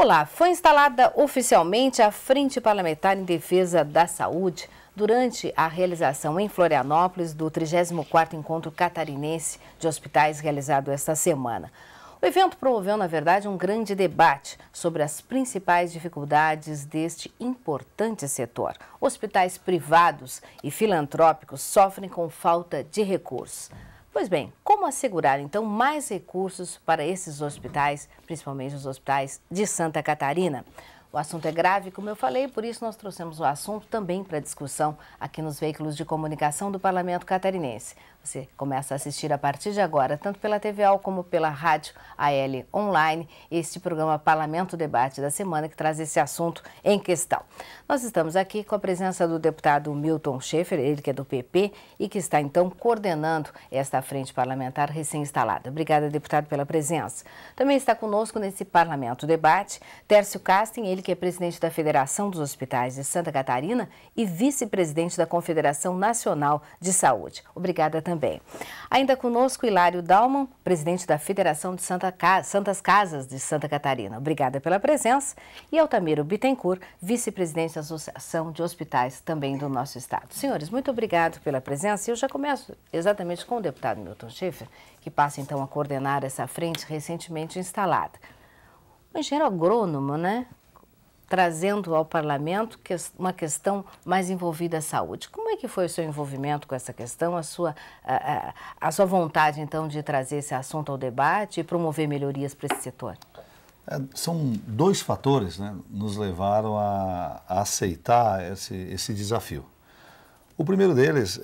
Olá, foi instalada oficialmente a Frente Parlamentar em Defesa da Saúde durante a realização em Florianópolis do 34º Encontro Catarinense de Hospitais realizado esta semana. O evento promoveu, na verdade, um grande debate sobre as principais dificuldades deste importante setor. Hospitais privados e filantrópicos sofrem com falta de recursos. Pois bem, como assegurar, então, mais recursos para esses hospitais, principalmente os hospitais de Santa Catarina? O assunto é grave, como eu falei, por isso nós trouxemos o assunto também para discussão aqui nos veículos de comunicação do Parlamento Catarinense. Você começa a assistir a partir de agora, tanto pela TVAL como pela Rádio AL Online, este programa Parlamento Debate da semana que traz esse assunto em questão. Nós estamos aqui com a presença do deputado Milton Schaefer, ele que é do PP e que está então coordenando esta frente parlamentar recém-instalada. Obrigada, deputado, pela presença. Também está conosco nesse Parlamento Debate Tércio Kasten, ele que é presidente da Federação dos Hospitais de Santa Catarina e vice-presidente da Confederação Nacional de Saúde. Obrigada também. Ainda conosco Hilário Dalman, presidente da Federação de Santas Casas de Santa Catarina. Obrigada pela presença. E Altamiro Bittencourt, vice-presidente da Associação de Hospitais também do nosso estado. Senhores, muito obrigado pela presença. Eu já começo exatamente com o deputado Milton Schaefer, que passa então a coordenar essa frente recentemente instalada. Um engenheiro agrônomo, né? Trazendo ao parlamento uma questão mais envolvida à saúde. Como é que foi o seu envolvimento com essa questão, a sua vontade, então, de trazer esse assunto ao debate e promover melhorias para esse setor? São dois fatores, né, nos levaram a aceitar esse desafio. O primeiro deles,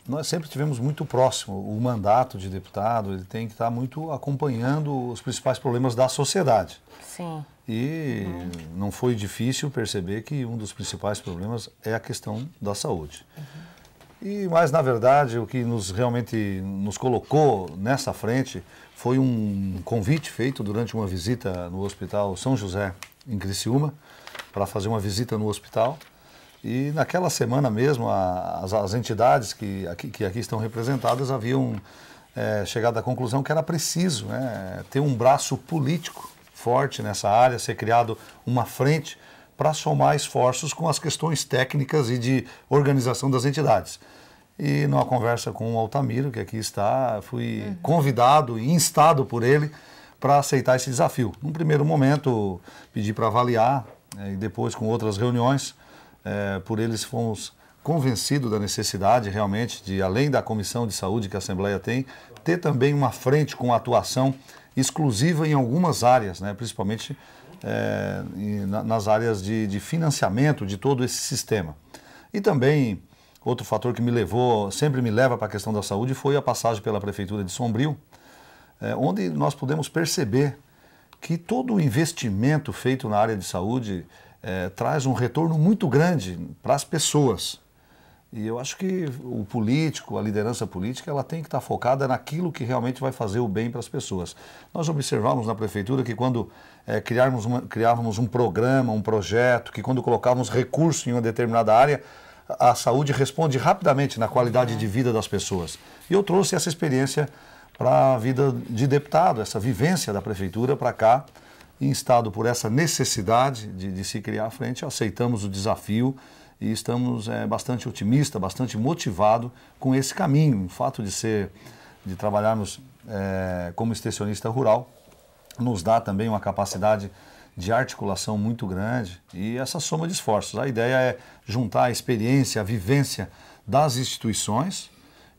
nós sempre tivemos muito próximo, o mandato de deputado, ele tem que estar muito acompanhando os principais problemas da sociedade. Sim. E não foi difícil perceber que um dos principais problemas é a questão da saúde. Mas, na verdade, o que realmente nos colocou nessa frente foi um convite feito durante uma visita no Hospital São José, em Criciúma, para fazer uma visita no hospital. E naquela semana mesmo, as entidades que aqui estão representadas haviam chegado à conclusão que era preciso, né, ter um braço político forte nessa área, ser criado uma frente para somar esforços com as questões técnicas e de organização das entidades. E numa conversa com o Altamiro, que aqui está, fui convidado e instado por ele para aceitar esse desafio. Num primeiro momento, pedi para avaliar, e depois com outras reuniões, por eles fomos convencidos da necessidade realmente de, além da Comissão de Saúde que a Assembleia tem, ter também uma frente com atuação exclusiva em algumas áreas, né, principalmente nas áreas de financiamento de todo esse sistema. E também, outro fator que sempre me leva para a questão da saúde foi a passagem pela Prefeitura de Sombrio, onde nós pudemos perceber que todo o investimento feito na área de saúde traz um retorno muito grande para as pessoas. E eu acho que o político, a liderança política, ela tem que estar focada naquilo que realmente vai fazer o bem para as pessoas. Nós observamos na Prefeitura que quando criávamos um programa, um projeto, que quando colocávamos recurso em uma determinada área, a saúde responde rapidamente na qualidade de vida das pessoas. E eu trouxe essa experiência para a vida de deputado, essa vivência da Prefeitura para cá, instado por essa necessidade de se criar a frente, aceitamos o desafio e estamos bastante otimistas, bastante motivados com esse caminho. O fato de trabalharmos como extensionista rural nos dá também uma capacidade de articulação muito grande e essa soma de esforços. A ideia é juntar a experiência, a vivência das instituições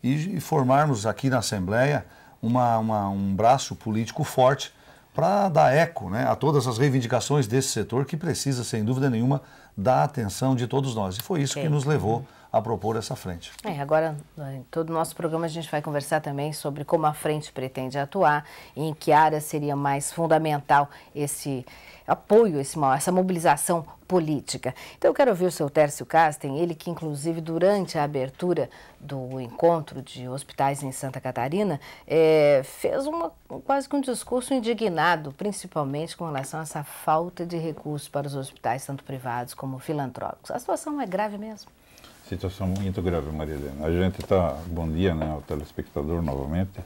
e formarmos aqui na Assembleia um braço político forte para dar eco, né, a todas as reivindicações desse setor que precisa, sem dúvida nenhuma, da atenção de todos nós. E foi isso que nos levou a propor essa frente. Agora, em todo o nosso programa, a gente vai conversar também sobre como a frente pretende atuar e em que área seria mais fundamental esse apoio, essa mobilização política. Então, eu quero ouvir o seu Tércio Kasten, ele que, inclusive, durante a abertura do encontro de hospitais em Santa Catarina, fez quase que um discurso indignado, principalmente com relação a essa falta de recursos para os hospitais, tanto privados como filantrópicos. A situação é grave mesmo? Situação muito grave, Maria Helena. A gente está, bom dia, né, ao telespectador novamente.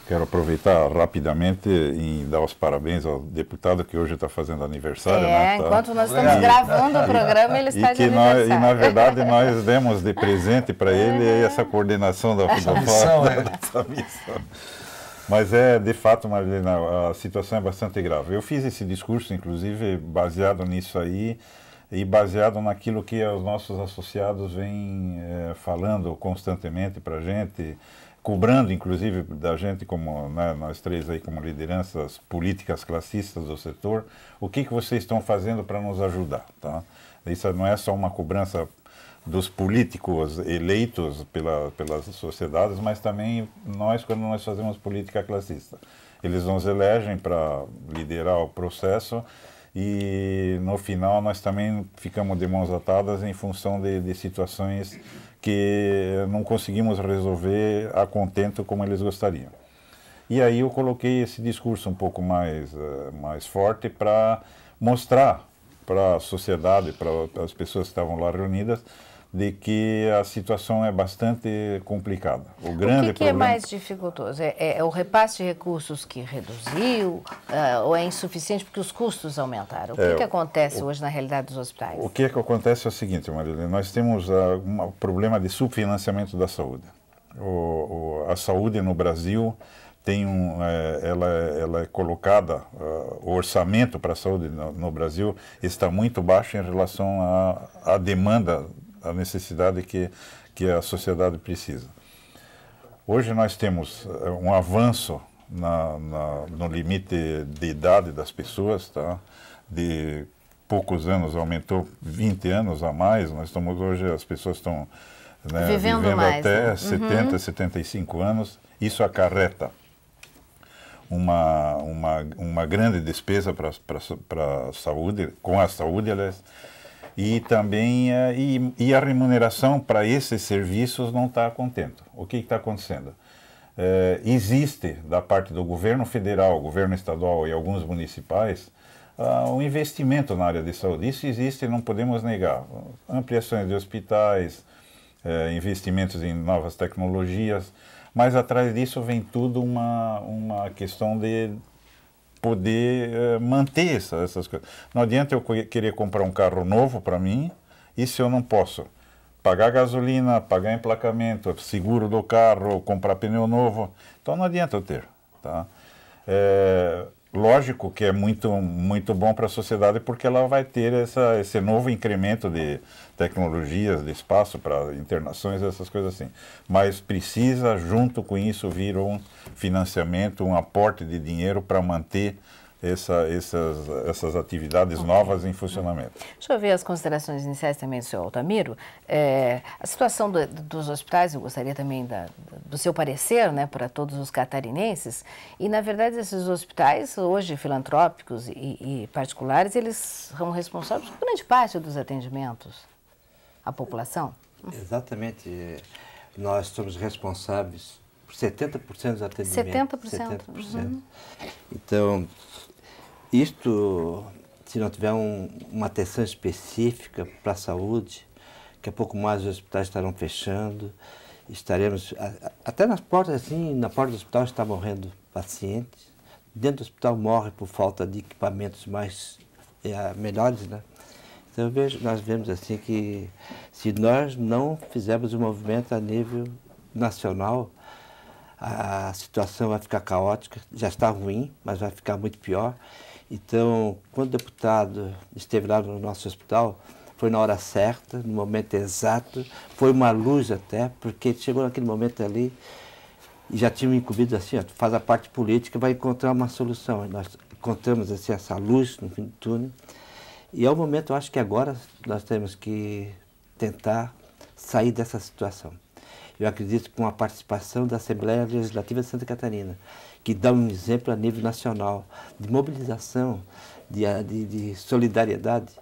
Quero aproveitar rapidamente e dar os parabéns ao deputado que hoje está fazendo aniversário. Né? Enquanto nós estamos gravando o programa, ele está de aniversário. E, na verdade, nós demos de presente para ele essa coordenação da missão. Mas de fato, Marilena, a situação é bastante grave. Eu fiz esse discurso, inclusive, baseado nisso aí e baseado naquilo que os nossos associados vêm falando constantemente para a gente, cobrando, inclusive, da gente, como nós três aí, como lideranças políticas classistas do setor, o que vocês estão fazendo para nos ajudar, tá? Isso não é só uma cobrança dos políticos eleitos pelas sociedades, mas também nós, quando nós fazemos política classista. Eles nos elegem para liderar o processo e, no final, nós também ficamos de mãos atadas em função de situações que não conseguimos resolver a contento como eles gostariam. E aí eu coloquei esse discurso um pouco mais forte para mostrar para a sociedade, para as pessoas que estavam lá reunidas, de que a situação é bastante complicada. O que é mais dificultoso? É o repasse de recursos que reduziu ou é insuficiente porque os custos aumentaram? O que acontece hoje na realidade dos hospitais? O que acontece é o seguinte, Marilene, nós temos um problema de subfinanciamento da saúde. A saúde no Brasil tem ela é colocada, o orçamento para a saúde no Brasil está muito baixo em relação à demanda, a necessidade que a sociedade precisa. Hoje nós temos um avanço no limite de idade das pessoas, tá? De poucos anos aumentou 20 anos a mais. Nós estamos hoje, as pessoas estão vivendo mais, até 70, 75 anos. Isso acarreta uma grande despesa para a saúde, com a saúde, aliás. E também a remuneração para esses serviços não está contente. O que está acontecendo? Existe, da parte do governo federal, governo estadual e alguns municipais, um investimento na área de saúde. Isso existe e não podemos negar. Ampliações de hospitais, investimentos em novas tecnologias, mas atrás disso vem tudo uma questão de poder manter essas coisas. Não adianta eu querer comprar um carro novo para mim e se eu não posso pagar gasolina, pagar emplacamento, seguro do carro, comprar pneu novo, então não adianta eu ter, tá? Lógico que é muito, muito bom para a sociedade porque ela vai ter esse novo incremento de tecnologias, de espaço para internações, essas coisas assim. Mas precisa, junto com isso, vir um financiamento, um aporte de dinheiro para manter essas atividades novas em funcionamento. Deixa eu ver as considerações iniciais também do senhor Altamiro. A situação dos hospitais, eu gostaria também do seu parecer, né, para todos os catarinenses. E, na verdade, esses hospitais, hoje filantrópicos e particulares, eles são responsáveis por grande parte dos atendimentos à população? Exatamente. Nós somos responsáveis por 70% dos atendimentos. 70%? 70%. Então, isto, se não tiver uma atenção específica para a saúde, daqui a pouco mais os hospitais estarão fechando, estaremos, até nas portas, assim, na porta do hospital está morrendo pacientes, dentro do hospital morre por falta de equipamentos melhores, né? Então nós vemos assim que se nós não fizermos um movimento a nível nacional, a situação vai ficar caótica, já está ruim, mas vai ficar muito pior. Então, quando o deputado esteve lá no nosso hospital, foi na hora certa, no momento exato, foi uma luz até, porque chegou naquele momento ali e já tinham incumbido assim, ó, faz a parte política, vai encontrar uma solução. E nós encontramos assim, essa luz no fim do túnel. E é o momento, eu acho que agora nós temos que tentar sair dessa situação. Eu acredito com a participação da Assembleia Legislativa de Santa Catarina, que dá um exemplo a nível nacional de mobilização, de solidariedade.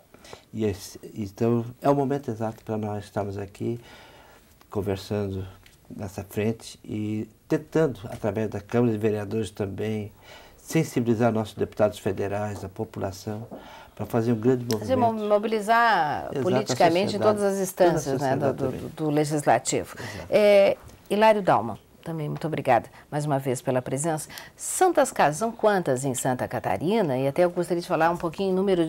Então, é o momento exato para nós estarmos aqui conversando nessa frente e tentando, através da Câmara de Vereadores também, sensibilizar nossos deputados federais, a população, para fazer um grande movimento. Mobilizar politicamente em todas as instâncias, né, do Legislativo. Hilário Dalma, Também, muito obrigada mais uma vez pela presença. Santas casas, são quantas em Santa Catarina? E até eu gostaria de falar um pouquinho o número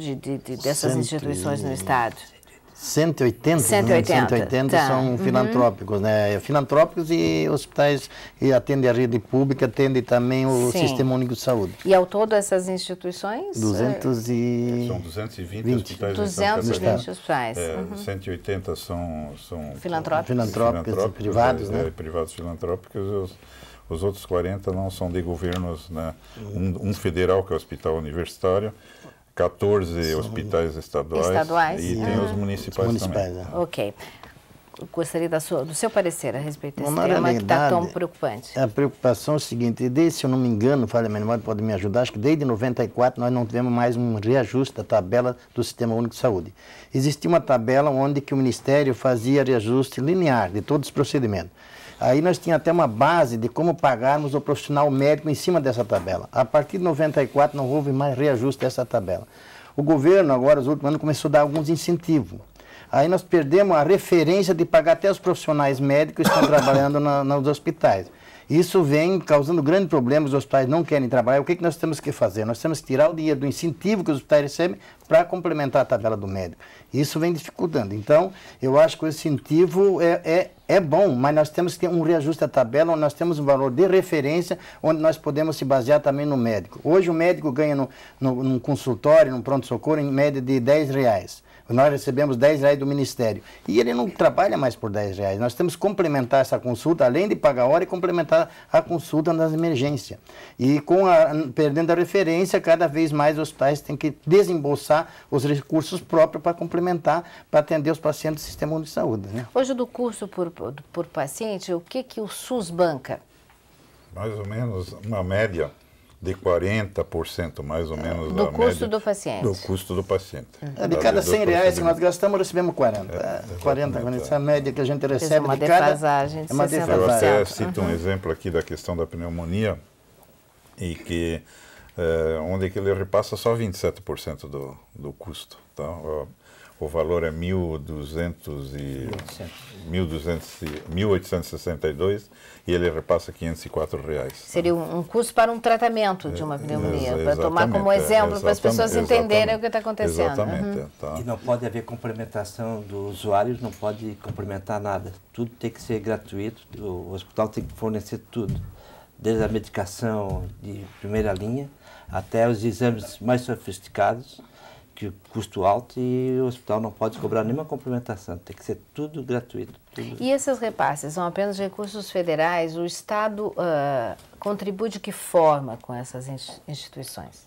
dessas instituições no estado. 180, 180 tá. São filantrópicos, né? Filantrópicos e hospitais que atendem a rede pública, atendem também o Sistema Único de Saúde. E ao todo essas instituições? São 220 hospitais. 220 hospitais. 180 são filantrópicos e privados, né? Privados filantrópicos. Os outros 40 não são de governos, né? Um federal, que é o Hospital Universitário, 14 hospitais estaduais e tem os municipais também. Ok. Eu gostaria do seu parecer a respeito desse tema que está tão preocupante. A preocupação é o seguinte, se eu não me engano, falha a memória, pode me ajudar, acho que desde 94 nós não tivemos mais um reajuste da tabela do Sistema Único de Saúde. Existia uma tabela onde que o Ministério fazia reajuste linear de todos os procedimentos. Aí nós tínhamos até uma base de como pagarmos o profissional médico em cima dessa tabela. A partir de 94 não houve mais reajuste dessa tabela. O governo agora, nos últimos anos, começou a dar alguns incentivos. Aí nós perdemos a referência de pagar até os profissionais médicos que estão trabalhando nos hospitais. Isso vem causando grandes problemas, os hospitais não querem trabalhar. O que nós temos que fazer? Nós temos que tirar o dinheiro do incentivo que os hospitais recebem para complementar a tabela do médico. Isso vem dificultando. Então, eu acho que o incentivo é bom, mas nós temos que ter um reajuste da tabela, onde nós temos um valor de referência, onde nós podemos se basear também no médico. Hoje o médico ganha num consultório, num pronto-socorro, em média de R$10. Nós recebemos R$10 do Ministério. E ele não trabalha mais por R$10. Nós temos que complementar essa consulta, além de pagar a hora, e complementar a consulta nas emergências. E perdendo a referência, cada vez mais os hospitais têm que desembolsar os recursos próprios para complementar, para atender os pacientes do Sistema Único de Saúde. Né? Hoje, do custo por paciente, o que o SUS banca? Mais ou menos uma média de 40%, mais ou menos, do custo do paciente. Do custo do paciente. De cada R$100 que nós gastamos, recebemos 40. 40, essa média que a gente recebe uma de cada... defasagem de 60%. Eu até cito um exemplo aqui da questão da pneumonia, e que, onde que ele repassa só 27% do custo. Então, o valor é 1.862 e ele repassa R$504. Seria um custo para um tratamento de uma pneumonia, para tomar como exemplo para as pessoas entenderem o que está acontecendo. Exatamente. E não pode haver complementação do usuário, não pode complementar nada. Tudo tem que ser gratuito, o hospital tem que fornecer tudo, desde a medicação de primeira linha até os exames mais sofisticados, que custo alto, e o hospital não pode cobrar nenhuma complementação, tem que ser tudo gratuito. E esses repasses são apenas recursos federais? O Estado contribui de que forma com essas instituições?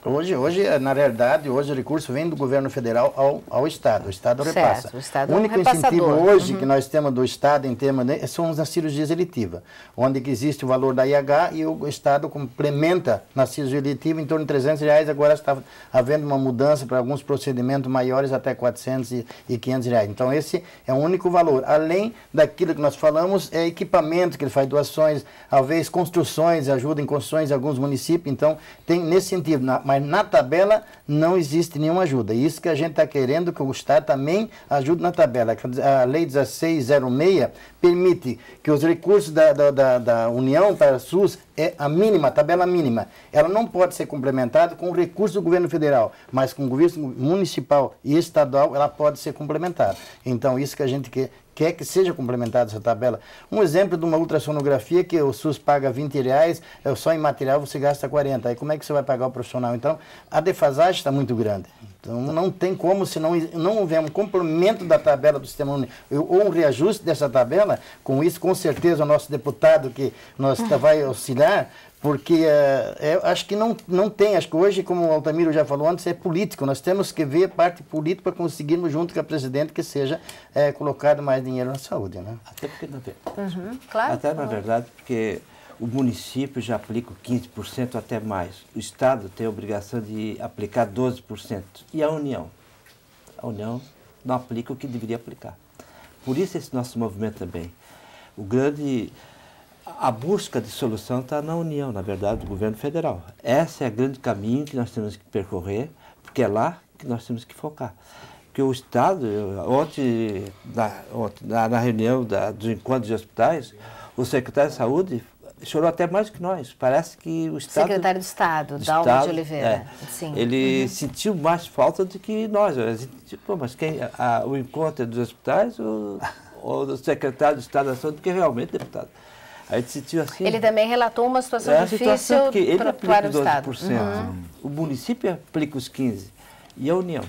Hoje, na realidade, o recurso vem do governo federal ao Estado. O Estado repassa. Certo, o Estado o único incentivo hoje que nós temos do Estado em termos são as cirurgias eletivas, onde que existe o valor da IH e o Estado complementa na cirurgia eletiva em torno de R$300. Agora está havendo uma mudança para alguns procedimentos maiores até R$400 e R$500. Então esse é o único valor. Além daquilo que nós falamos, é equipamento que ele faz doações, talvez construções, ajuda em construções em alguns municípios. Então tem nesse sentido. Mas na tabela não existe nenhuma ajuda. Isso que a gente está querendo, que o Estado também ajude na tabela. A Lei 1606 permite que os recursos da União para a SUS é a mínima, a tabela mínima. Ela não pode ser complementada com o recurso do governo federal, mas com o governo municipal e estadual ela pode ser complementada. Então, isso que a gente quer que seja complementada essa tabela. Um exemplo de uma ultrassonografia que o SUS paga R$20, só em material você gasta 40. Aí como é que você vai pagar o profissional? Então, a defasagem está muito grande. Então, não tem como, se não houver um complemento da tabela do Sistema Único, ou um reajuste dessa tabela, com isso, com certeza, o nosso deputado que vai auxiliar, porque eu acho que não tem, acho que hoje, como o Altamiro já falou antes, é político, nós temos que ver a parte política para conseguirmos, junto com a presidente, que seja colocado mais dinheiro na saúde. Né? Até porque, claro. Até na verdade, porque o município já aplica 15% até mais, o Estado tem a obrigação de aplicar 12%, e a União? A União não aplica o que deveria aplicar. Por isso esse nosso movimento também. A busca de solução está na União, na verdade, do governo federal. Esse é o grande caminho que nós temos que percorrer, porque é lá que nós temos que focar. Porque o Estado, ontem na reunião dos encontros de hospitais, O secretário de Saúde chorou até mais do que nós. Parece que o Estado... Secretário de Estado, Dalma de Oliveira. Sim. Ele sentiu mais falta do que nós. Pô, mas o encontro é dos hospitais ou do secretário de Estado da Saúde, porque realmente, deputado, a gente sentiu assim... Ele também relatou uma situação difícil porque ele aplica para o 12%. Estado. O município aplica os 15%. E a União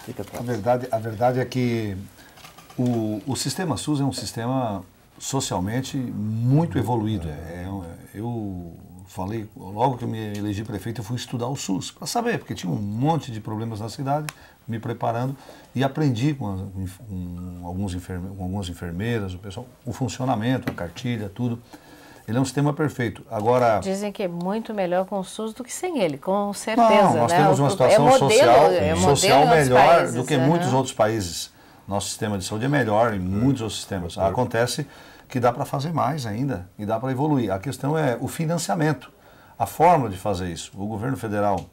fica para A verdade é que o sistema SUS é um sistema socialmente muito evoluído. Eu falei, logo que eu me elegi prefeito, eu fui estudar o SUS, para saber, porque tinha um monte de problemas na cidade, me preparando, e aprendi com algumas enfermeiras, o pessoal, o funcionamento, a cartilha, tudo. Ele é um sistema perfeito. Agora... Dizem que é muito melhor com o SUS do que sem ele, com certeza. Não, nós temos uma situação social melhor do que muitos outros países. Nosso sistema de saúde é melhor em muitos outros sistemas. Acontece que dá para fazer mais ainda e dá para evoluir. A questão é o financiamento, a forma de fazer isso. O governo federal,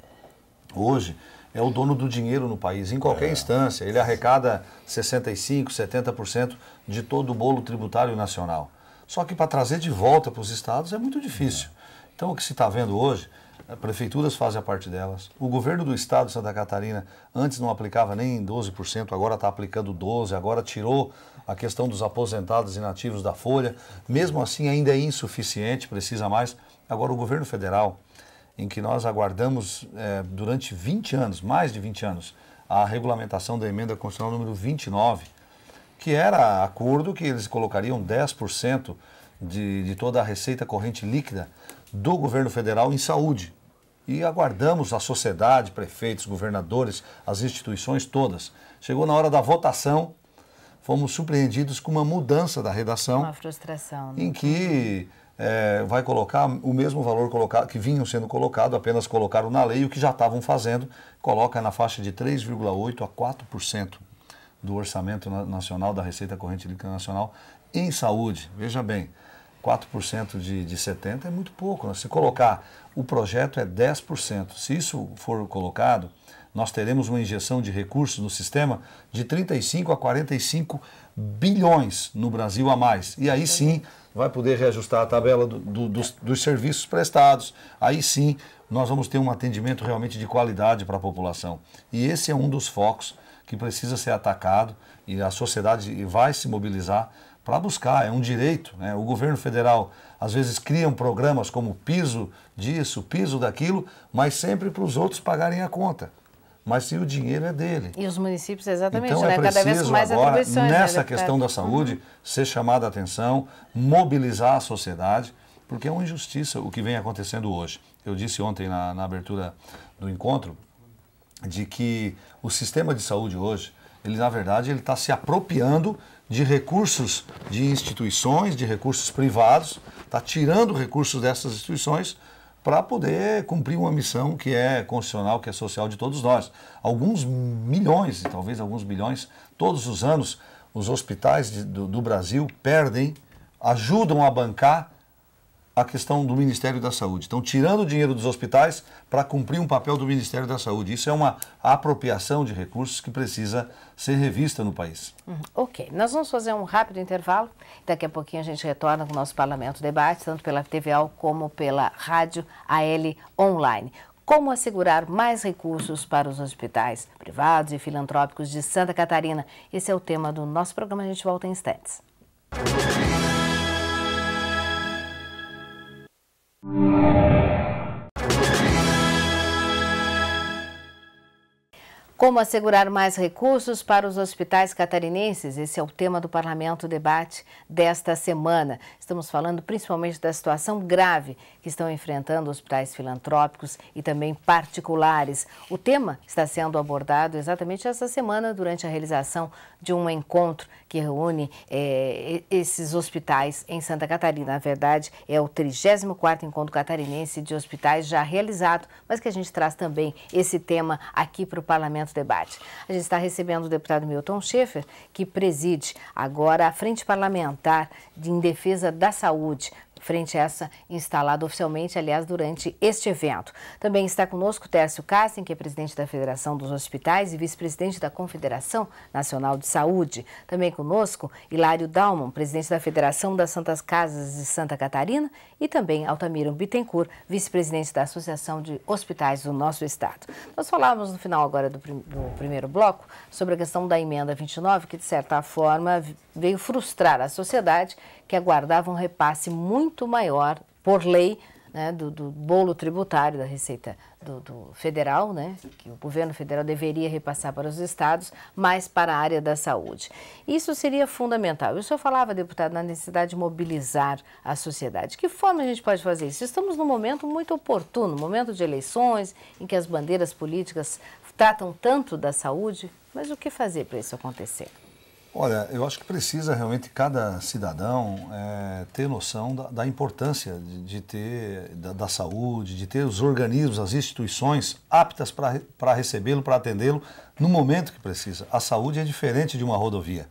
hoje, é o dono do dinheiro no país, em qualquer instância. Ele arrecada 65%, 70% de todo o bolo tributário nacional. Só que para trazer de volta para os estados é muito difícil. Então o que se está vendo hoje, prefeituras fazem a parte delas. O governo do estado de Santa Catarina antes não aplicava nem 12%, agora está aplicando 12%, agora tirou a questão dos aposentados inativos da folha. Mesmo assim ainda é insuficiente, precisa mais. Agora o governo federal, em que nós aguardamos durante 20 anos, mais de 20 anos, a regulamentação da emenda constitucional número 29, que era acordo que eles colocariam 10% de toda a receita corrente líquida do governo federal em saúde. E aguardamos a sociedade, prefeitos, governadores, as instituições todas. Chegou na hora da votação, fomos surpreendidos com uma mudança da redação. Uma frustração, né? Em que vai colocar o mesmo valor que vinham sendo colocado, apenas colocaram na lei o que já estavam fazendo, coloca na faixa de 3,8% a 4%. Do orçamento nacional, da Receita Corrente Líquida Nacional, em saúde. Veja bem, 4% de 70% é muito pouco. Se colocar, o projeto é 10%. Se isso for colocado, nós teremos uma injeção de recursos no sistema de 35 a 45 bilhões no Brasil a mais. E aí sim, vai poder reajustar a tabela dos serviços prestados. Aí sim, nós vamos ter um atendimento realmente de qualidade para a população. E esse é um dos focos que precisa ser atacado e a sociedade vai se mobilizar para buscar, é um direito, né? O governo federal às vezes cria programas como piso disso, piso daquilo, mas sempre para os outros pagarem a conta. Mas se o dinheiro é dele. E os municípios, exatamente, então, né? Cada vez com mais agora, atribuições. nessa questão da saúde, ser chamada a atenção, mobilizar a sociedade, porque é uma injustiça o que vem acontecendo hoje. Eu disse ontem na abertura do encontro, de que o sistema de saúde hoje, ele na verdade ele está se apropriando de recursos de instituições, de recursos privados, está tirando recursos dessas instituições para poder cumprir uma missão que é constitucional, que é social de todos nós. Alguns milhões, talvez alguns bilhões, todos os anos, os hospitais do Brasil perdem, ajudam a bancar a questão do Ministério da Saúde. Estão tirando o dinheiro dos hospitais para cumprir um papel do Ministério da Saúde. Isso é uma apropriação de recursos que precisa ser revista no país. Ok, nós vamos fazer um rápido intervalo. Daqui a pouquinho a gente retorna com o nosso Parlamento Debate, tanto pela TVAL como pela Rádio AL Online. Como assegurar mais recursos para os hospitais privados e filantrópicos de Santa Catarina? Esse é o tema do nosso programa. A gente volta em instantes. Como assegurar mais recursos para os hospitais catarinenses? Esse é o tema do Parlamento Debate desta semana. Estamos falando principalmente da situação grave que estão enfrentando hospitais filantrópicos e também particulares. O tema está sendo abordado exatamente essa semana durante a realização de um encontro que reúne esses hospitais em Santa Catarina. Na verdade, é o 34º Encontro Catarinense de Hospitais já realizado, mas que a gente traz também esse tema aqui para o Parlamento Debate. A gente está recebendo o deputado Milton Schaefer, que preside agora a Frente Parlamentar em Defesa da Saúde. frente essa instalada oficialmente, aliás, durante este evento. Também está conosco Tércio Kasten, que é presidente da Federação dos Hospitais e vice-presidente da Confederação Nacional de Saúde. Também conosco Hilário Dalman, presidente da Federação das Santas Casas de Santa Catarina, e também Altamiro Bittencourt, vice-presidente da Associação de Hospitais do nosso estado. Nós falávamos no final agora do primeiro bloco sobre a questão da emenda 29, que de certa forma veio frustrar a sociedade, que aguardava um repasse muito maior, por lei, né, do bolo tributário da Receita do Federal, né, que o governo federal deveria repassar para os estados, mas para a área da saúde. Isso seria fundamental. O senhor falava, deputado, na necessidade de mobilizar a sociedade. De que forma a gente pode fazer isso? Estamos num momento muito oportuno, momento de eleições, em que as bandeiras políticas tratam tanto da saúde, mas o que fazer para isso acontecer? Olha, eu acho que precisa realmente cada cidadão ter noção da importância de ter da saúde, de ter os organismos, as instituições aptas para recebê-lo, para atendê-lo no momento que precisa. A saúde é diferente de uma rodovia.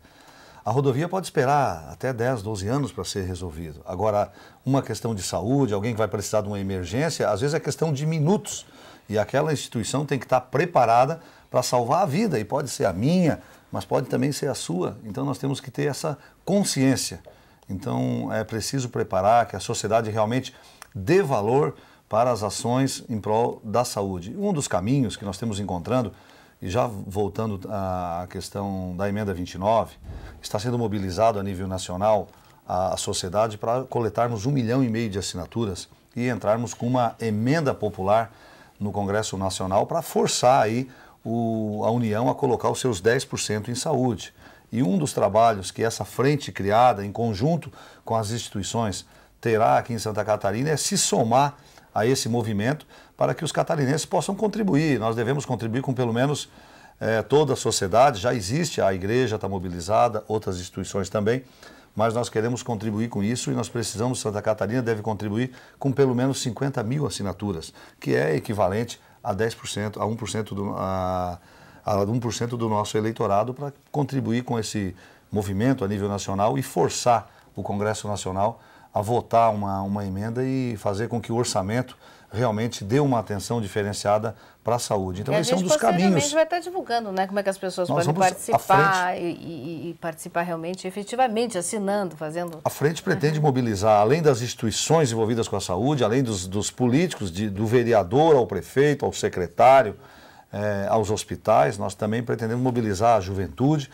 A rodovia pode esperar até 10, 12 anos para ser resolvido. Agora, uma questão de saúde, alguém que vai precisar de uma emergência, às vezes é questão de minutos. E aquela instituição tem que estar preparada para salvar a vida, e pode ser a minha, mas pode também ser a sua. Então nós temos que ter essa consciência. Então é preciso preparar que a sociedade realmente dê valor para as ações em prol da saúde. Um dos caminhos que nós temos encontrando, e já voltando à questão da emenda 29, está sendo mobilizado a nível nacional a sociedade para coletarmos 1,5 milhão de assinaturas e entrarmos com uma emenda popular no Congresso Nacional para forçar aí a União a colocar os seus 10% em saúde. E um dos trabalhos que essa frente criada em conjunto com as instituições terá aqui em Santa Catarina é se somar a esse movimento para que os catarinenses possam contribuir. Nós devemos contribuir com pelo menos toda a sociedade. Já existe, a igreja está mobilizada, outras instituições também, mas nós queremos contribuir com isso e nós precisamos, Santa Catarina deve contribuir com pelo menos 50 mil assinaturas, que é equivalente a 10%, a 1% do nosso eleitorado, para contribuir com esse movimento a nível nacional e forçar o Congresso Nacional a votar uma emenda e fazer com que o orçamento realmente dê uma atenção diferenciada para a saúde. Então esse é um dos caminhos. A gente vai estar divulgando, né, como é que as pessoas podem participar e participar realmente, efetivamente, assinando, fazendo... A frente pretende mobilizar, além das instituições envolvidas com a saúde, além dos políticos, do vereador ao prefeito, ao secretário, aos hospitais, nós também pretendemos mobilizar a juventude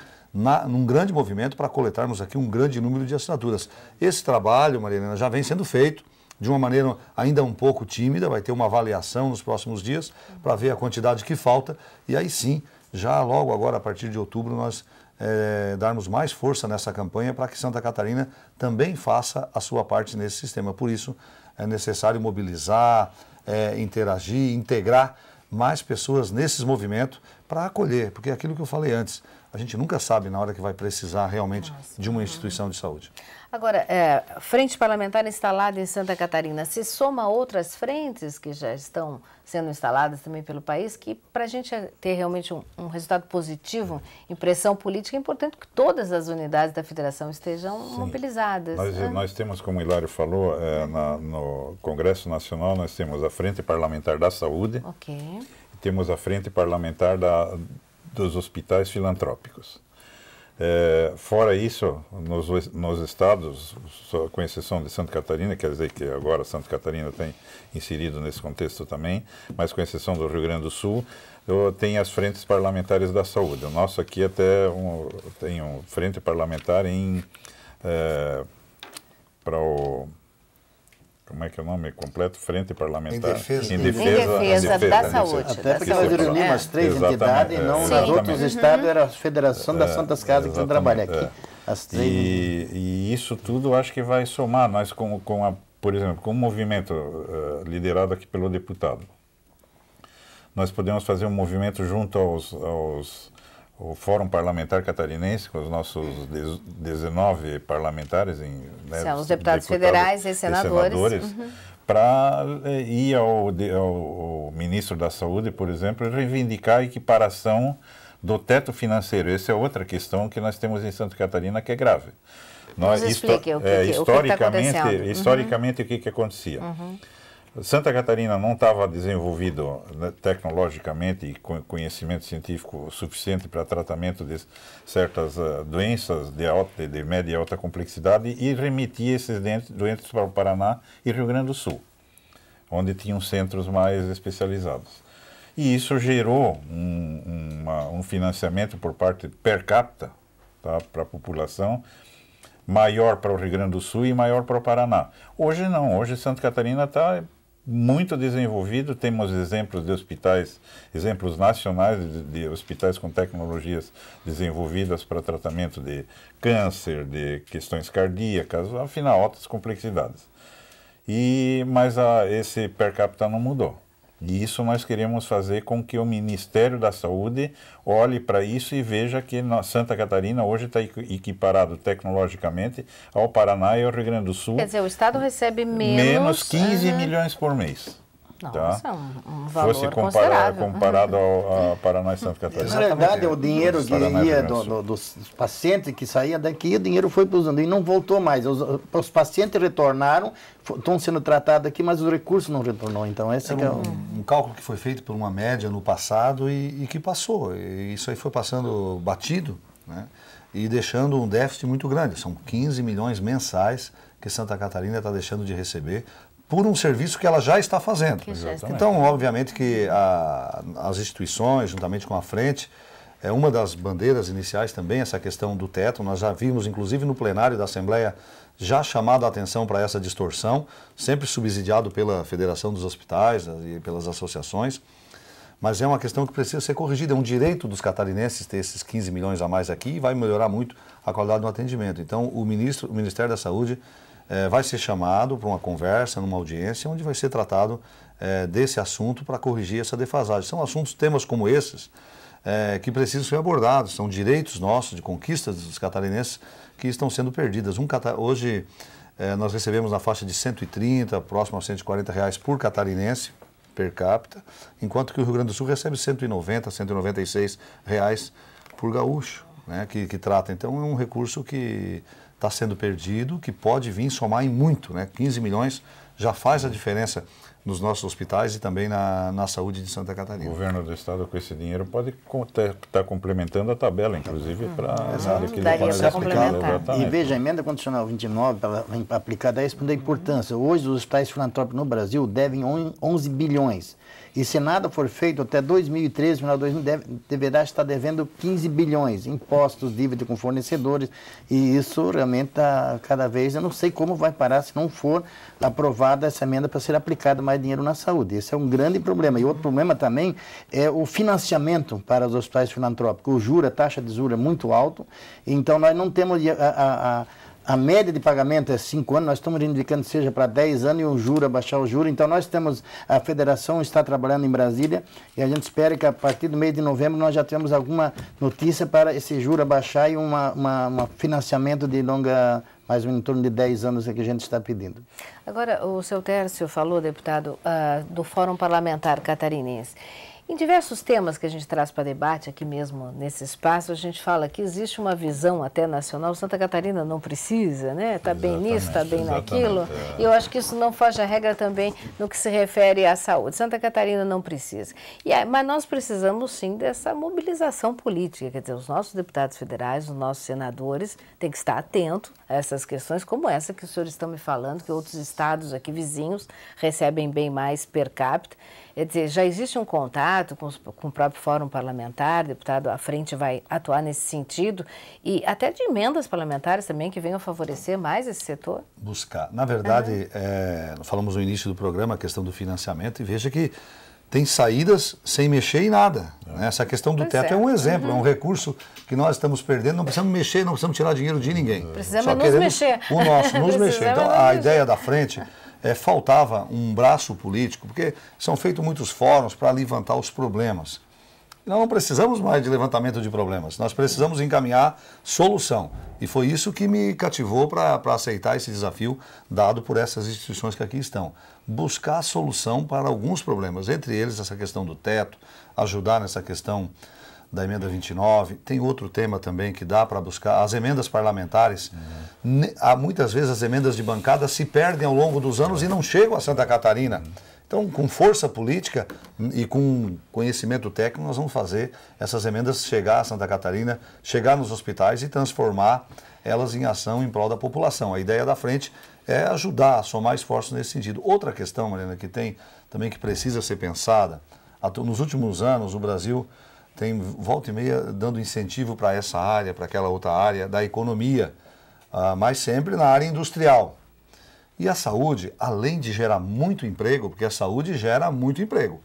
num grande movimento para coletarmos aqui um grande número de assinaturas. Esse trabalho, Maria Helena, já vem sendo feito de uma maneira ainda um pouco tímida, vai ter uma avaliação nos próximos dias para ver a quantidade que falta e aí sim, já logo agora a partir de outubro nós darmos mais força nessa campanha para que Santa Catarina também faça a sua parte nesse sistema. Por isso é necessário mobilizar, interagir, integrar mais pessoas nesses movimentos para acolher, porque é aquilo que eu falei antes, a gente nunca sabe na hora que vai precisar realmente de uma instituição de saúde. Agora, frente parlamentar instalada em Santa Catarina, se soma a outras frentes que já estão sendo instaladas também pelo país, que para a gente ter realmente um resultado positivo em pressão política, é importante que todas as unidades da federação estejam mobilizadas. Nós temos, como o Hilário falou, no Congresso Nacional, nós temos a Frente Parlamentar da Saúde, e temos a Frente Parlamentar dos Hospitais Filantrópicos. Fora isso, nos estados, com exceção de Santa Catarina, quer dizer que agora Santa Catarina tem inserido nesse contexto também, mas com exceção do Rio Grande do Sul, tem as frentes parlamentares da saúde. O nosso aqui até tem uma frente parlamentar para o... Como é que é o nome completo? Frente Parlamentar. Em defesa da saúde. Até porque nós reunimos as três entidades e não nos outros estados, era a Federação das Santas Casas que trabalha aqui. As três. E isso tudo acho que vai somar. Nós, por exemplo, com o movimento liderado aqui pelo deputado, nós podemos fazer um movimento junto ao Fórum Parlamentar Catarinense, com os nossos 19 parlamentares, são os deputados federais e senadores. Para ir ao ministro da Saúde, por exemplo, reivindicar a equiparação do teto financeiro. Essa é outra questão que nós temos em Santa Catarina que é grave. Nos explique o que está acontecendo. Historicamente, o que acontecia? Santa Catarina não estava desenvolvido, né, tecnologicamente e com conhecimento científico suficiente para tratamento de certas doenças de média e alta complexidade e remitia esses doentes para o Paraná e Rio Grande do Sul, onde tinham centros mais especializados. E isso gerou um financiamento por parte per capita, tá, para a população, maior para o Rio Grande do Sul e maior para o Paraná. Hoje não, hoje Santa Catarina está muito desenvolvido, temos exemplos de hospitais, exemplos nacionais de hospitais com tecnologias desenvolvidas para tratamento de câncer, de questões cardíacas, afinal, altas complexidades. Mas esse per capita não mudou. E isso nós queremos fazer com que o Ministério da Saúde olhe para isso e veja que Santa Catarina hoje está equiparado tecnologicamente ao Paraná e ao Rio Grande do Sul. Quer dizer, o Estado recebe menos 15 milhões por mês. Nossa, tá? um valor considerável. Comparado ao Paraná e Santa Catarina. Na realidade, o dinheiro que ia dos pacientes que saíam daqui, o dinheiro foi para os e não voltou mais. Os pacientes retornaram, estão sendo tratados aqui, mas o recurso não retornou. Então, esse é um cálculo que foi feito por uma média no passado e que passou. E isso aí foi passando batido, né? E deixando um déficit muito grande. São 15 milhões mensais que Santa Catarina está deixando de receber por um serviço que ela já está fazendo. Então, obviamente que as instituições, juntamente com a frente, é uma das bandeiras iniciais também, essa questão do teto. Nós já vimos, inclusive no plenário da Assembleia, já chamado a atenção para essa distorção, sempre subsidiado pela Federação dos Hospitais e pelas associações, mas é uma questão que precisa ser corrigida. É um direito dos catarinenses ter esses 15 milhões a mais aqui e vai melhorar muito a qualidade do atendimento. Então, o Ministério da Saúde vai ser chamado para uma conversa, numa audiência, onde vai ser tratado desse assunto para corrigir essa defasagem. São temas como esses que precisam ser abordados, são direitos nossos, de conquistas dos catarinenses que estão sendo perdidas. Hoje nós recebemos na faixa de 130, próximo a 140 reais por catarinense, per capita, enquanto que o Rio Grande do Sul recebe 190, 196 reais por gaúcho, né, que trata. Então é um recurso que está sendo perdido, que pode vir somar em muito, né? 15 milhões já faz a diferença nos nossos hospitais e também na saúde de Santa Catarina. O governo do estado com esse dinheiro pode estar complementando a tabela, inclusive, para ser complementar. E veja, a emenda condicional 29, para aplicar 10% da importância. Hoje, os hospitais filantrópicos no Brasil devem 11 bilhões. E se nada for feito, até 2013, final de 2000, deverá estar devendo 15 bilhões, impostos, dívida com fornecedores, e isso realmente está cada vez, eu não sei como vai parar se não for aprovada essa emenda para ser aplicado mais dinheiro na saúde. Esse é um grande problema. E outro problema também é o financiamento para os hospitais filantrópicos. O juro, a taxa de juros é muito alto, então nós não temos a média de pagamento é 5 anos, nós estamos indicando que seja para 10 anos e o juro, abaixar o juro. Então nós temos, a federação está trabalhando em Brasília e a gente espera que a partir do mês de novembro nós já temos alguma notícia para esse juro abaixar e um financiamento de longa, mais ou menos em torno de 10 anos que a gente está pedindo. Agora, o seu Tércio falou, deputado, do Fórum Parlamentar Catarinense. Em diversos temas que a gente traz para debate aqui mesmo nesse espaço, a gente fala que existe uma visão até nacional. Santa Catarina não precisa, né? Está bem nisso, está bem naquilo. E eu acho que isso não foge à regra também no que se refere à saúde. Santa Catarina não precisa. Mas nós precisamos sim dessa mobilização política. Quer dizer, os nossos deputados federais, os nossos senadores têm que estar atentos a essas questões como essa que os senhores estão me falando, que outros estados aqui vizinhos recebem bem mais per capita. Quer dizer, já existe um contato com o próprio Fórum Parlamentar, deputado, a frente vai atuar nesse sentido, e até de emendas parlamentares também que venham favorecer mais esse setor? Buscar. Na verdade, falamos no início do programa a questão do financiamento, e veja que tem saídas sem mexer em nada. Né? Essa questão do teto é um exemplo, é um recurso que nós estamos perdendo, não precisamos mexer, não precisamos tirar dinheiro de ninguém. Precisamos nos mexer. O nosso, nos mexer. Então, a ideia da frente... faltava um braço político, porque são feitos muitos fóruns para levantar os problemas. Nós não precisamos mais de levantamento de problemas, nós precisamos encaminhar solução. E foi isso que me cativou para aceitar esse desafio dado por essas instituições que aqui estão. Buscar solução para alguns problemas, entre eles essa questão do teto, ajudar nessa questão da emenda 29. Tem outro tema também que dá para buscar, as emendas parlamentares. Muitas vezes as emendas de bancada se perdem ao longo dos anos e não chegam a Santa Catarina. Então, com força política e com conhecimento técnico, nós vamos fazer essas emendas chegar a Santa Catarina, chegar nos hospitais e transformar elas em ação em prol da população. A ideia da frente é ajudar, a somar esforços nesse sentido. Outra questão, Mariana, que tem também que precisa ser pensada, nos últimos anos o Brasil tem volta e meia dando incentivo para essa área, para aquela outra área da economia, mas sempre na área industrial. E a saúde, além de gerar muito emprego, porque a saúde gera muito emprego,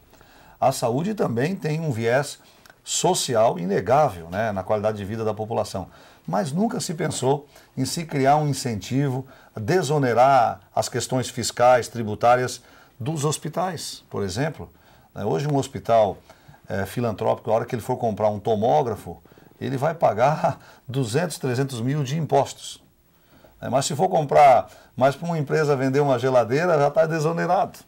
a saúde também tem um viés social inegável, né, na qualidade de vida da população. Mas nunca se pensou em se criar um incentivo, desonerar as questões fiscais, tributárias dos hospitais, por exemplo. Hoje um hospital filantrópico, a hora que ele for comprar um tomógrafo, ele vai pagar 200, 300 mil de impostos. Mas se for comprar, mas para uma empresa vender uma geladeira, já está desonerado.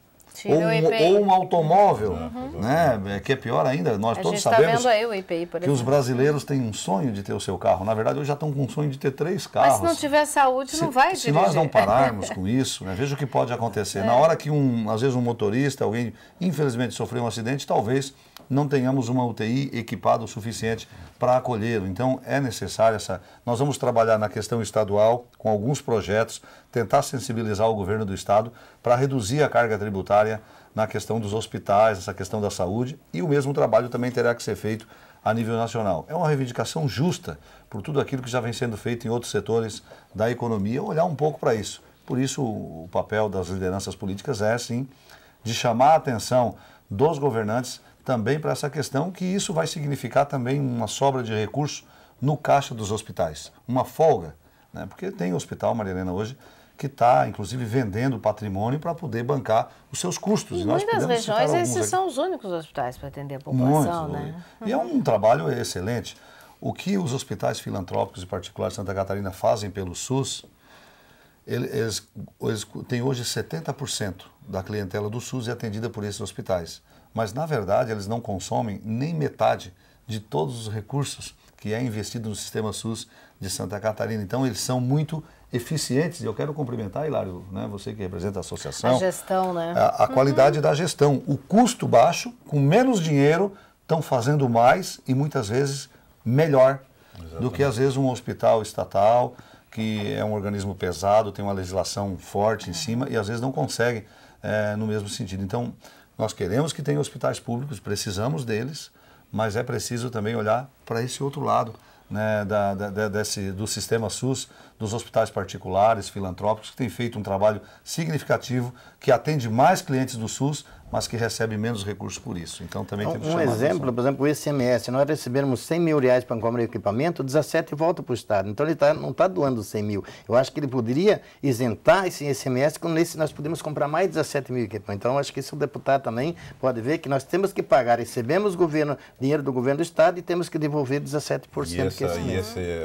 Ou um automóvel, né? Que é pior ainda, nós todos sabemos aí o IPI, por que os brasileiros têm um sonho de ter o seu carro. Na verdade, hoje já estão com um sonho de ter 3 carros. Mas se não tiver saúde, não vai dirigir. Se nós não pararmos com isso, né, veja o que pode acontecer. Na hora que, às vezes, um motorista, alguém, infelizmente, sofreu um acidente, talvez não tenhamos uma UTI equipada o suficiente para acolhê-lo. Então, é necessário nós vamos trabalhar na questão estadual com alguns projetos, tentar sensibilizar o governo do estado para reduzir a carga tributária na questão dos hospitais, essa questão da saúde, e o mesmo trabalho também terá que ser feito a nível nacional. É uma reivindicação justa por tudo aquilo que já vem sendo feito em outros setores da economia, olhar um pouco para isso. Por isso, o papel das lideranças políticas é, sim, de chamar a atenção dos governantes também para essa questão, que isso vai significar também uma sobra de recursos no caixa dos hospitais. Uma folga, né? Porque tem hospital, Maria Helena, hoje, que está, inclusive, vendendo patrimônio para poder bancar os seus custos. E muitas regiões esses são os únicos hospitais para atender a população, né? E é um trabalho excelente. O que os hospitais filantrópicos e particulares de Santa Catarina fazem pelo SUS, eles têm hoje 70% da clientela do SUS é atendida por esses hospitais. Mas, na verdade, eles não consomem nem metade de todos os recursos que é investido no sistema SUS de Santa Catarina. Então, eles são muito eficientes. E eu quero cumprimentar, Hilário, né, você que representa a associação. A gestão, né? A qualidade da gestão. O custo baixo, com menos dinheiro, estão fazendo mais e, muitas vezes, melhor do que, às vezes, um hospital estatal, que é um organismo pesado, tem uma legislação forte em cima e, às vezes, não consegue no mesmo sentido. Então, nós queremos que tenha hospitais públicos, precisamos deles, mas é preciso também olhar para esse outro lado, né, do sistema SUS, dos hospitais particulares, filantrópicos, que têm feito um trabalho significativo, que atende mais clientes do SUS, mas que recebe menos recursos por isso. Então também temos que chamar exemplo, atenção. por exemplo, o ICMS, nós recebemos 100 mil reais para comprar equipamento, 17 volta para o Estado. Então ele não está doando 100 mil. Eu acho que ele poderia isentar esse ICMS, quando nós podemos comprar mais 17 mil equipamentos. Então acho que isso o deputado também pode ver, que nós temos que pagar, recebemos dinheiro do governo do Estado e temos que devolver 17%.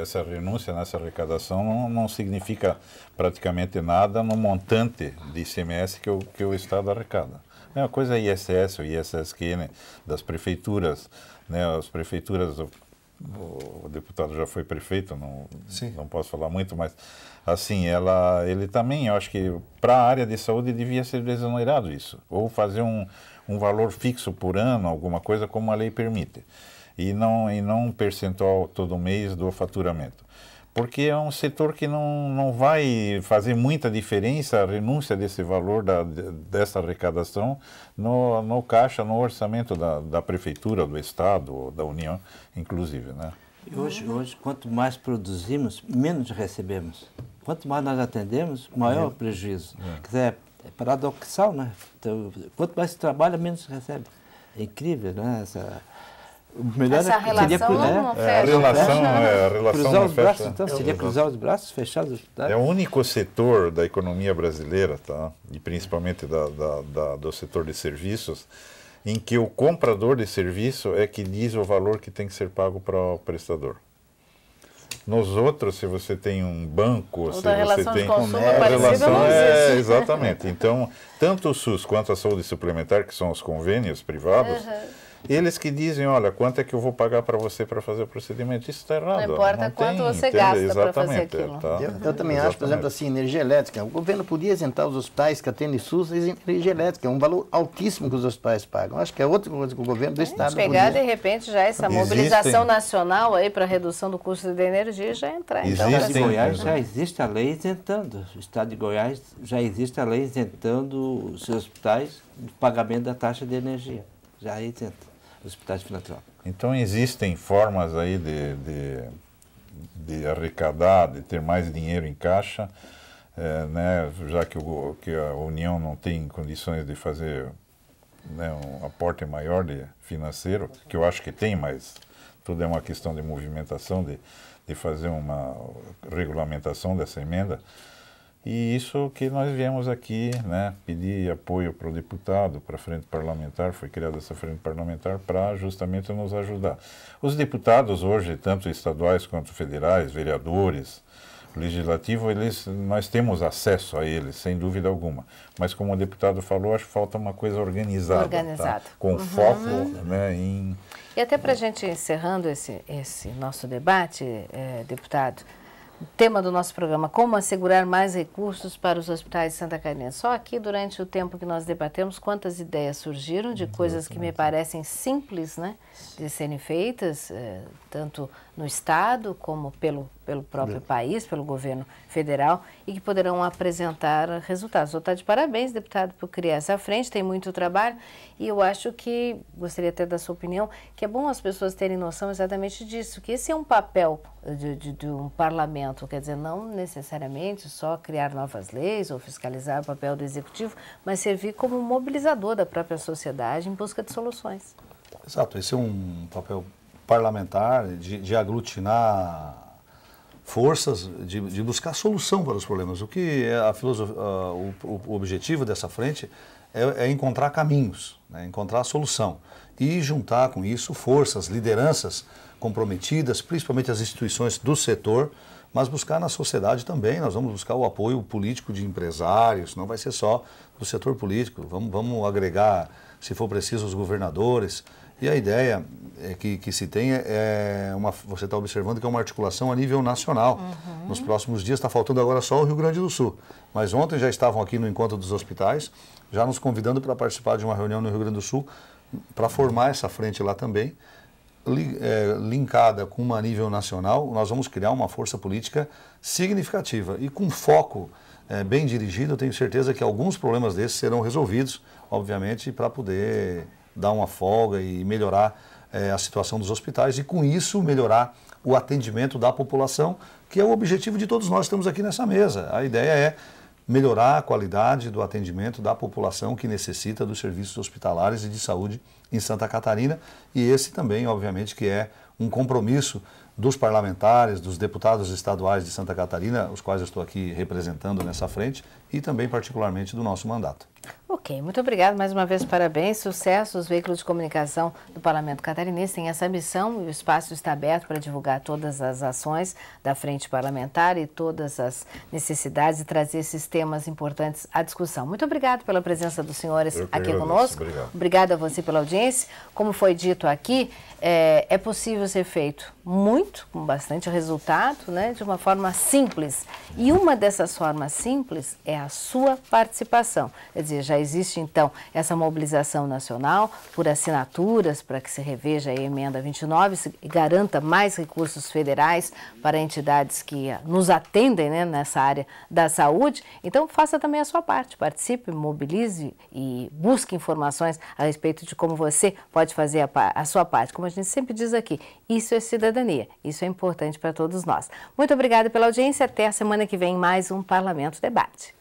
Essa renúncia nessa arrecadação não significa praticamente nada no montante de ICMS que o Estado arrecada. A mesma coisa é ISS, o ISSQN das prefeituras, né? As prefeituras, o deputado já foi prefeito, não posso falar muito, mas assim, ele também, eu acho que para a área de saúde devia ser desonerado isso, ou fazer um valor fixo por ano, alguma coisa como a lei permite, e não um percentual todo mês do faturamento. Porque é um setor que não vai fazer muita diferença a renúncia desse valor dessa arrecadação no caixa, no orçamento da prefeitura, do Estado, da União, inclusive, né? E hoje, quanto mais produzimos, menos recebemos. Quanto mais nós atendemos, maior o prejuízo. Quer dizer, é paradoxal, né? Então, quanto mais se trabalha, menos se recebe. É incrível, né? Essa relação não fecha. A relação cruzar não os braços, fecha. então, seria cruzar os braços, fechar os hospitais. É o único setor da economia brasileira, tá? E principalmente do setor de serviços, em que o comprador de serviço é que diz o valor que tem que ser pago para o prestador. Nos outros, se você tem um banco, se você tem... A relação não existe. Exatamente. Então, tanto o SUS quanto a saúde suplementar, que são os convênios privados, Eles que dizem, olha, quanto é que eu vou pagar para você para fazer o procedimento? Isso está errado. Não importa quanto você gasta para fazer aquilo. Tá? Eu também acho, por exemplo, assim, energia elétrica. O governo podia isentar os hospitais que atendem SUS de energia elétrica. É um valor altíssimo que os hospitais pagam. Acho que é outra coisa que o governo do Estado pegar, podia. de repente, já essa mobilização nacional aí para redução do custo da energia já entrar. No estado de Goiás já existe a lei isentando. No estado de Goiás já existe a lei isentando os hospitais do pagamento da taxa de energia. Já isenta os hospitais filantrópicos. Então existem formas aí de arrecadar, de ter mais dinheiro em caixa, né, já que a União não tem condições de fazer, né, um aporte maior financeiro, que eu acho que tem, mas tudo é uma questão de movimentação, de fazer uma regulamentação dessa emenda. E isso que nós viemos aqui, né, pedir apoio para o deputado, para a frente parlamentar, foi criada essa frente parlamentar para justamente nos ajudar. Os deputados hoje, tanto estaduais quanto federais, vereadores, legislativo, nós temos acesso a eles, sem dúvida alguma. Mas como o deputado falou, acho que falta uma coisa organizada. Tá? Com foco, né, em... E até para a gente encerrando esse nosso debate, deputado, o tema do nosso programa, como assegurar mais recursos para os hospitais de Santa Catarina. Só aqui, durante o tempo que nós debatemos, quantas ideias surgiram de coisas que me parecem simples, né, de serem feitas, tanto no Estado como pelo próprio país, pelo governo federal, e que poderão apresentar resultados. Vou estar de parabéns, deputado, por criar essa frente, tem muito trabalho, e eu acho que, gostaria até da sua opinião, que é bom as pessoas terem noção exatamente disso, que esse é um papel de um parlamento, quer dizer, não necessariamente só criar novas leis ou fiscalizar o papel do executivo, mas servir como um mobilizador da própria sociedade em busca de soluções. Exato, esse é um papel parlamentar de aglutinar forças, de buscar solução para os problemas. O que é o objetivo dessa frente é encontrar caminhos, né, encontrar a solução e juntar com isso forças, lideranças comprometidas, principalmente as instituições do setor, mas buscar na sociedade também. Nós vamos buscar o apoio político de empresários, não vai ser só do setor político, vamos agregar, se for preciso, os governadores. E a ideia que se tem você está observando que é uma articulação a nível nacional. Nos próximos dias, está faltando agora só o Rio Grande do Sul. Mas ontem já estavam aqui no Encontro dos Hospitais, já nos convidando para participar de uma reunião no Rio Grande do Sul, para formar essa frente lá também, linkada com uma nível nacional. Nós vamos criar uma força política significativa e com foco bem dirigido. Eu tenho certeza que alguns problemas desses serão resolvidos, obviamente, para poder dar uma folga e melhorar a situação dos hospitais e, com isso, melhorar o atendimento da população, que é o objetivo de todos nós que estamos aqui nessa mesa. A ideia é melhorar a qualidade do atendimento da população que necessita dos serviços hospitalares e de saúde em Santa Catarina, e esse também, obviamente, que é um compromisso dos parlamentares, dos deputados estaduais de Santa Catarina, os quais eu estou aqui representando nessa frente, e também particularmente do nosso mandato. Ok, muito obrigado. Mais uma vez, parabéns, sucesso. Os veículos de comunicação do Parlamento Catarinense têm essa missão e o espaço está aberto para divulgar todas as ações da frente parlamentar e todas as necessidades e trazer esses temas importantes à discussão. Muito obrigado pela presença dos senhores aqui conosco. Obrigado a você pela audiência. Como foi dito aqui, é possível ser feito muito, com bastante resultado, né, de uma forma simples. E uma dessas formas simples é a sua participação. Quer dizer, já existe, então, essa mobilização nacional por assinaturas para que se reveja a emenda 29 e garanta mais recursos federais para entidades que nos atendem, né, nessa área da saúde. Então, faça também a sua parte, participe, mobilize e busque informações a respeito de como você pode fazer a sua parte. Como a gente sempre diz aqui, isso é cidadania, isso é importante para todos nós. Muito obrigada pela audiência, até a semana que vem mais um Parlamento Debate.